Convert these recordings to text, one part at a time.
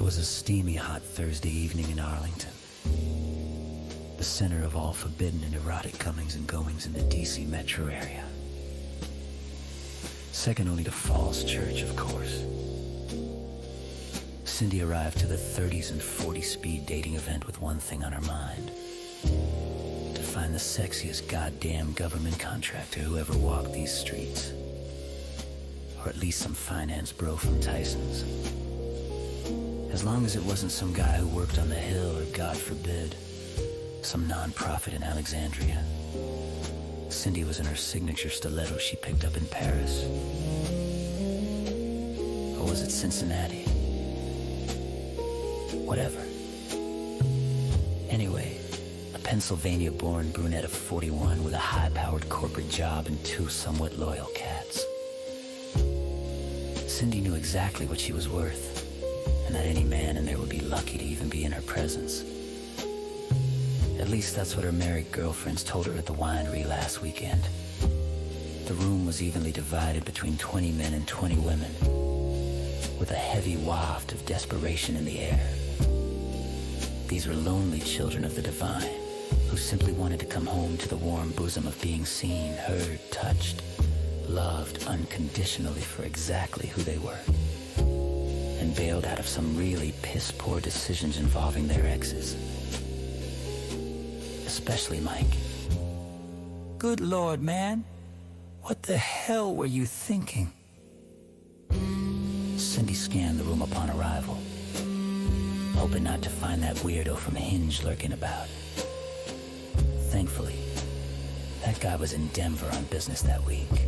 was a steamy hot Thursday evening in Arlington, the center of all forbidden and erotic comings and goings in the DC metro area. Second only to Falls Church, of course. Cindy arrived to the 30s and 40 speed dating event with one thing on her mind: to find the sexiest goddamn government contractor who ever walked these streets. Or at least some finance bro from Tyson's. As long as it wasn't some guy who worked on the Hill or, God forbid, some non-profit in Alexandria. Cindy was in her signature stiletto she picked up in Paris. Or was it Cincinnati? Whatever. Anyway, a Pennsylvania-born brunette of 41 with a high-powered corporate job and two somewhat loyal cats. Cindy knew exactly what she was worth, and that any man in there would be lucky to even be in her presence. At least that's what her married girlfriends told her at the winery last weekend. The room was evenly divided between 20 men and 20 women, with a heavy waft of desperation in the air. These were lonely children of the divine, who simply wanted to come home to the warm bosom of being seen, heard, touched, loved unconditionally for exactly who they were, and bailed out of some really piss-poor decisions involving their exes. Especially Mike. Good Lord, man. What the hell were you thinking? Cindy scanned the room upon arrival, hoping not to find that weirdo from Hinge lurking about. Thankfully, that guy was in Denver on business that week.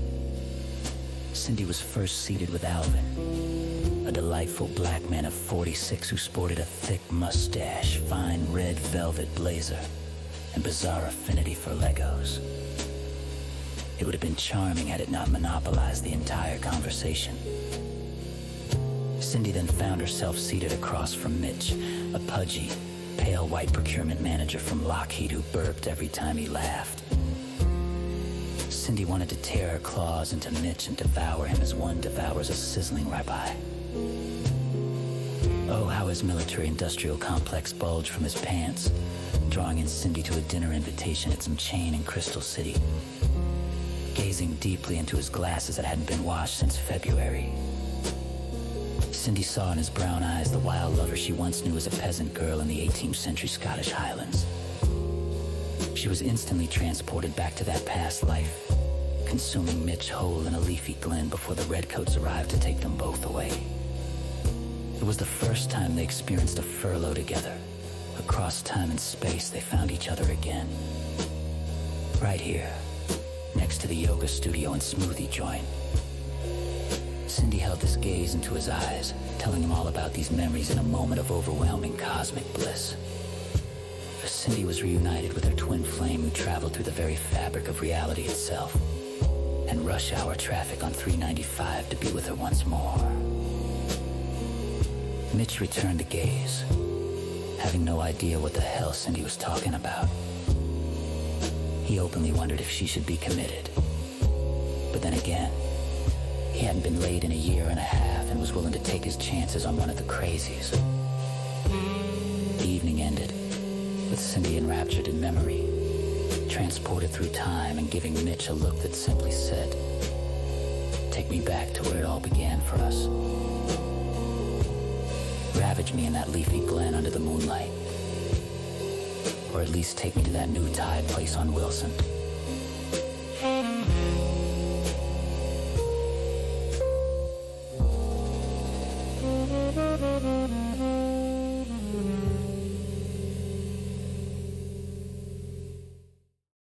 Cindy was first seated with Alvin, a delightful black man of 46 who sported a thick mustache, fine red velvet blazer, and bizarre affinity for Legos. It would have been charming had it not monopolized the entire conversation. Cindy then found herself seated across from Mitch, a pudgy, pale white procurement manager from Lockheed who burped every time he laughed. Cindy wanted to tear her claws into Mitch and devour him as one devours a sizzling ribeye. Oh, how his military-industrial complex bulged from his pants, drawing in Cindy to a dinner invitation at some chain in Crystal City. Gazing deeply into his glasses that hadn't been washed since February, Cindy saw in his brown eyes the wild lover she once knew as a peasant girl in the 18th century Scottish Highlands. She was instantly transported back to that past life, consuming Mitch whole in a leafy glen before the redcoats arrived to take them both away. It was the first time they experienced a furlough together. Across time and space, they found each other again. Right here, next to the yoga studio and smoothie joint. Cindy held his gaze into his eyes, telling him all about these memories in a moment of overwhelming cosmic bliss. For Cindy was reunited with her twin flame who traveled through the very fabric of reality itself, and rush hour traffic on 395 to be with her once more. Mitch returned the gaze, having no idea what the hell Cindy was talking about. He openly wondered if she should be committed. But then again, he hadn't been laid in a year and a half and was willing to take his chances on one of the crazies. The evening ended, with Cindy enraptured in memory, transported through time and giving Mitch a look that simply said, "Take me back to where it all began for us. Ravage me in that leafy glen under the moonlight. Or at least take me to that new Thai place on Wilson."